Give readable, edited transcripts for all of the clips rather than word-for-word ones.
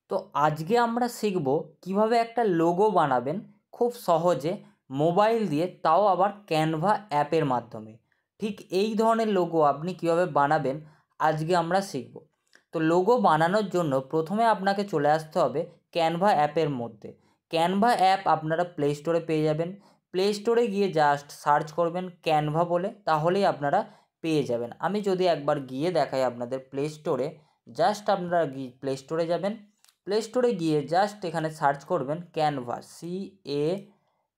তো আজকে আমরা শিখব কিভাবে একটা লোগো বানাবেন খুব সহজে মোবাইল দিয়ে, তাও আবার ক্যানভা অ্যাপের মাধ্যমে। ঠিক এই ধরনের লোগো আপনি কিভাবে বানাবেন আজকে আমরা শিখব। তো লোগো বানানোর জন্য প্রথমে আপনাকে চলে আসতে হবে ক্যানভা অ্যাপের মধ্যে। ক্যানভা অ্যাপ আপনারা প্লে স্টোরে পেয়ে যাবেন। প্লে স্টোরে গিয়ে জাস্ট সার্চ করবেন ক্যানভা বলে, তাহলেই আপনারা পেয়ে যাবেন। আমি যদি একবার গিয়ে দেখাই আপনাদের প্লে স্টোরে, জাস্ট আপনারা প্লে স্টোরে যাবেন। প্লে স্টোরে গিয়ে জাস্ট এখানে সার্চ করবেন ক্যানভা,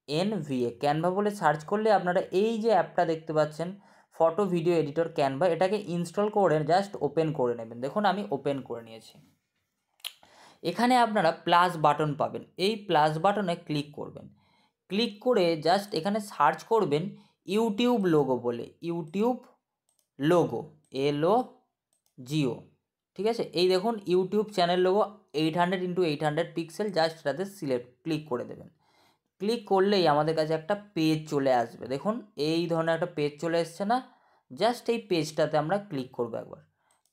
CANVA, ক্যানভা বলে সার্চ করলে আপনারা এই যে অ্যাপটা দেখতে পাচ্ছেন ফটো ভিডিও এডিটর ক্যানভা, এটাকে ইনস্টল করে জাস্ট ওপেন করে নেবেন। দেখুন আমি ওপেন করে নিয়েছি। এখানে আপনারা প্লাস বাটন পাবেন, এই প্লাস বাটনে ক্লিক করবেন। ক্লিক করে জাস্ট এখানে সার্চ করবেন ইউটিউব লোগো বলে, ইউটিউব লোগো, LOGO, ঠিক আছে। এই দেখুন YouTube channel logo 800x800 pixel, just এটাতে ক্লিক করে দেবেন। ক্লিক করলেই আমাদের কাছে একটা পেজ চলে আসবে। দেখুন এই ধরনের একটা পেজ চলে এসছে না, জাস্ট এই পেজটাতে আমরা ক্লিক করবো একবার।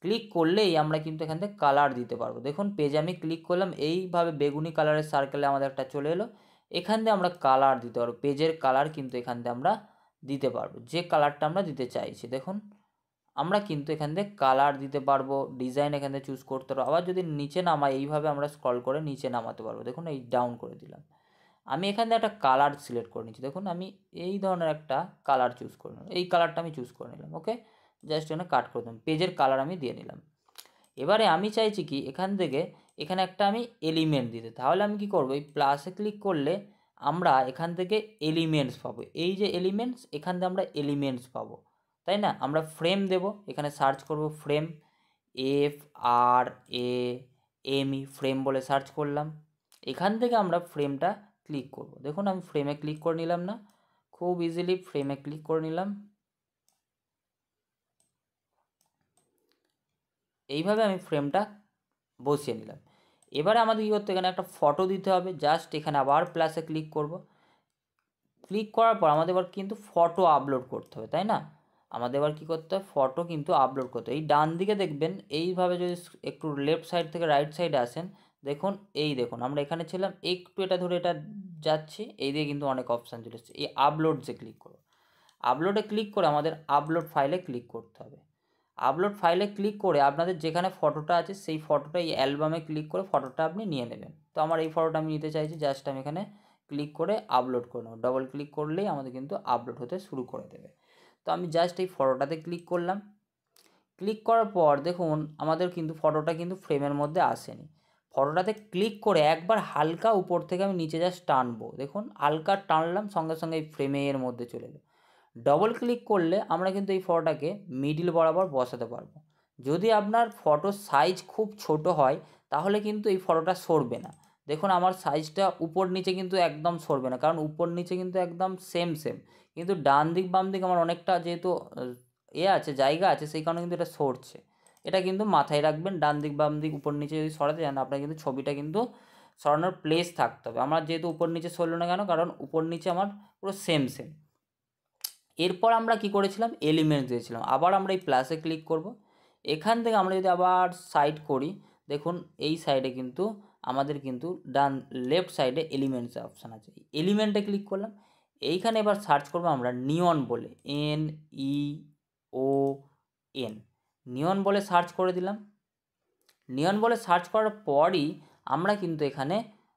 ক্লিক করলেই আমরা কিন্তু এখান থেকে কালার দিতে পারবো। দেখুন পেজে আমি ক্লিক করলাম, এইভাবে বেগুনি কালারের সার্কেলে আমাদের একটা চলে এলো। এখান দিয়ে আমরা কালার দিতে পারবো, পেজের কালার কিন্তু এখান দিয়ে আমরা দিতে পারবো, যে কালারটা আমরা দিতে চাইছি। দেখুন আমরা কিন্তু এখান থেকে কালার দিতে পারবো, ডিজাইন এখান থেকে চুজ করতে পারবো। আবার যদি নিচে নামাই, এইভাবে আমরা স্ক্রল করে নিচে নামাতে পারবো। দেখুন এই ডাউন করে দিলাম। আমি এখান থেকে একটা কালার সিলেক্ট করে নিচ্ছি। দেখুন আমি এই ধরনের একটা কালার চুজ করে নিলাম, এই কালারটা আমি চুজ করে নিলাম। ওকে, জাস্ট এখানে কাট করে দিলাম, পেজের কালার আমি দিয়ে নিলাম। এবারে আমি চাইছি কি এখান থেকে এখানে একটা আমি এলিমেন্ট দিতে। তাহলে আমি কি করবো, এই প্লাসে ক্লিক করলে আমরা এখান থেকে এলিমেন্টস পাবো। এই যে এলিমেন্টস, এখান থেকে আমরা এলিমেন্টস পাবো, তাই না। আমরা ফ্রেম দেব, এখানে সার্চ করব ফ্রেম, FRAME, ফ্রেম বলে সার্চ করলাম। এখান থেকে আমরা ফ্রেমটা ক্লিক করব। দেখুন আমি ফ্রেমে ক্লিক করে নিলাম না, খুব ইজিলি ফ্রেমে ক্লিক করে নিলাম। এইভাবে আমি ফ্রেমটা বসিয়ে নিলাম। এবারে আমাদের কী করতে, এখানে একটা ফটো দিতে হবে। জাস্ট এখানে আবার প্লাসে ক্লিক করব। ক্লিক করার পর আমাদের এবার কিন্তু ফটো আপলোড করতে হবে, তাই না। আমাদের এবার কী করতে হবে, ফটো কিন্তু আপলোড করতে হবে। এই ডান দিকে দেখবেন, এইভাবে যদি একটু লেফট সাইড থেকে রাইট সাইডে আসেন, দেখুন এই দেখুন আমরা এখানে ছিলাম, একটু এটা ধরে এটা যাচ্ছি, এই দিকে কিন্তু অনেক অপশান চলে এসেছে। এই আপলোড যে ক্লিক করো, আপলোডে ক্লিক করে আমাদের আপলোড ফাইলে ক্লিক করতে হবে। আপলোড ফাইলে ক্লিক করে আপনাদের যেখানে ফটোটা আছে সেই ফটোটা এই অ্যালবামে ক্লিক করে ফটোটা আপনি নিয়ে নেবেন। তো আমার এই ফটোটা আমি নিতে চাইছি, জাস্ট আমি এখানে ক্লিক করে আপলোড করে নেব। ডবল ক্লিক করলেই আমাদের কিন্তু আপলোড হতে শুরু করে দেবে। তো আমি জাস্ট এই ফটোটাতে ক্লিক করলাম। ক্লিক করার পর দেখুন আমাদের কিন্তু ফটোটা কিন্তু ফ্রেমের মধ্যে আসেনি। ফটোটাতে ক্লিক করে একবার হালকা উপর থেকে আমি নিচে জাস্ট টানবো। দেখুন হালকা টানলাম, সঙ্গে সঙ্গে এই ফ্রেমের মধ্যে চলে এলো। ডবল ক্লিক করলে আমরা কিন্তু এই ফটোটাকে মিডিল বরাবর বসাতে পারবো। যদি আপনার ফটোর সাইজ খুব ছোট হয় তাহলে কিন্তু এই ফটোটা সরবে না। দেখুন আমার সাইজটা উপর নিচে কিন্তু একদম সরবে না, কারণ উপর নিচে কিন্তু একদম সেম সেম, কিন্তু ডান দিক বাম দিক আমার অনেকটা যেহেতু আছে, জায়গা আছে, সেই কারণে কিন্তু এটা সরছে। এটা কিন্তু মাথায় রাখবেন, ডান দিক বাম দিক উপর নিচে যদি সরাতে যান আপনার কিন্তু ছবিটা কিন্তু সরানোর প্লেস থাকতে হবে। আমার যেহেতু উপর নিচে সরলো না কেন, কারণ উপর নিচে আমার পুরো সেম সেম। এরপর আমরা কি করেছিলাম, এলিমেন্টস দিয়েছিলাম। আবার আমরা এই প্লাসে ক্লিক করব। এখান থেকে আমরা যদি আবার সাইড করি, দেখুন এই সাইডে কিন্তু আমাদের কিন্তু ডান লেফট সাইডে এলিমেন্টস অপশান আছে। এলিমেন্টে ক্লিক করলাম। এইখানে এবার সার্চ করব আমরা নিয়ন বলে, NEON, নিয়ন বলে সার্চ করে দিলাম। নিয়ন বলে সার্চ করার পরই আমরা কিন্তু এখানে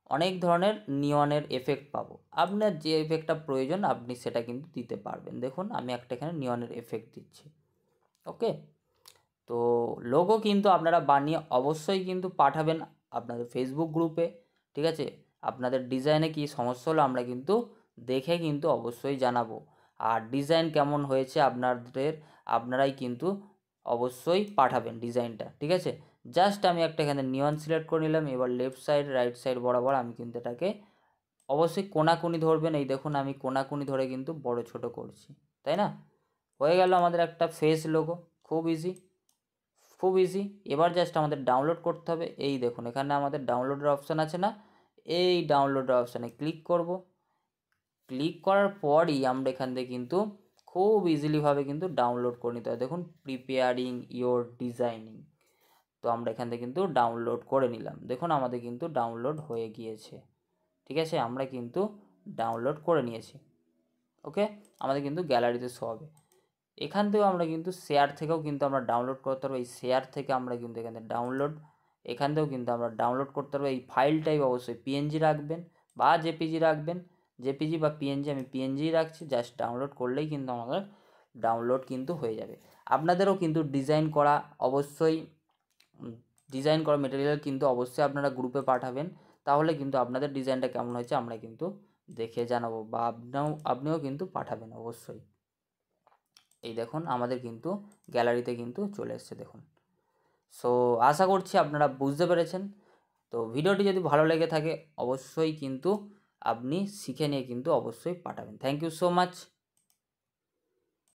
অনেক ধরনের নিয়নের এফেক্ট পাবো। আপনার যে এফেক্টটা প্রয়োজন আপনি সেটা কিন্তু দিতে পারবেন। দেখুন আমি একটা এখানে নিয়নের এফেক্ট দিচ্ছি। ওকে, তো লোগো কিন্তু আপনারা বানিয়ে অবশ্যই কিন্তু পাঠাবেন আপনাদের ফেসবুক গ্রুপে, ঠিক আছে। আপনাদের ডিজাইনে কি সমস্যা হলো আমরা কিন্তু দেখে কিন্তু অবশ্যই জানাবো। আর ডিজাইন কেমন হয়েছে আপনারাই কিন্তু অবশ্যই পাঠাবেন ডিজাইনটা, ঠিক আছে। জাস্ট আমি একটা এখানে নিয়ন সিলেক্ট করে নিলাম। এবার লেফট সাইড রাইট সাইড বরাবর আমি কিন্তু এটাকে অবশ্যই কোনাকুনি ধরবেন। এই দেখুন আমি কোনাকুনি ধরে কিন্তু বড় ছোট করছি, তাই না। হয়ে গেল আমাদের একটা ফেস লোগো, খুব ইজি, খুব ইজি। এবার জাস্ট আমাদের ডাউনলোড করতে হবে। এই দেখুন এখানে আমাদের ডাউনলোডের অপশান আছে না, এই ডাউনলোডের অপশানে ক্লিক করব। ক্লিক করার পরই আমরা এখান থেকে কিন্তু খুব ইজিলিভাবে কিন্তু ডাউনলোড করে নিতে হবে। দেখুন প্রিপেয়ারিং ইয়োর ডিজাইনিং, তো আমরা এখান থেকে কিন্তু ডাউনলোড করে নিলাম। দেখুন আমাদের কিন্তু ডাউনলোড হয়ে গিয়েছে। ঠিক আছে, আমরা কিন্তু ডাউনলোড করে নিয়েছি। ওকে, আমাদের কিন্তু গ্যালারিতে শো হবে। এখান থেকেও আমরা কিন্তু শেয়ার থেকেও কিন্তু আমরা ডাউনলোড করতে পারবো। এই শেয়ার থেকে আমরা কিন্তু এখানে ডাউনলোড, এখান থেকেও কিন্তু আমরা ডাউনলোড করতে পারবো। এই ফাইল টাইপ অবশ্যই পিএনজি রাখবেন বা জেপিজি রাখবেন, জেপিজি বা পিএনজি, আমি পিএনজি রাখছি। জাস্ট ডাউনলোড করলেই কিন্তু আমাদের ডাউনলোড কিন্তু হয়ে যাবে। আপনাদেরও কিন্তু ডিজাইন করা অবশ্যই, ডিজাইন করা মেটেরিয়াল কিন্তু অবশ্যই আপনারা গ্রুপে পাঠাবেন, তাহলে কিন্তু আপনাদের ডিজাইনটা কেমন হয়েছে আমরা কিন্তু দেখে জানাবো, বা আপনিও কিন্তু পাঠাবেন অবশ্যই। এই দেখুন আমাদের কিন্তু গ্যালারিতে কিন্তু চলে এসছে দেখুন। সো আশা করছি আপনারা বুঝতে পেরেছেন। তো ভিডিওটি যদি ভালো লেগে থাকে অবশ্যই কিন্তু আপনি শিখে নিয়ে কিন্তু অবশ্যই পাঠাবেন। Thank you so much.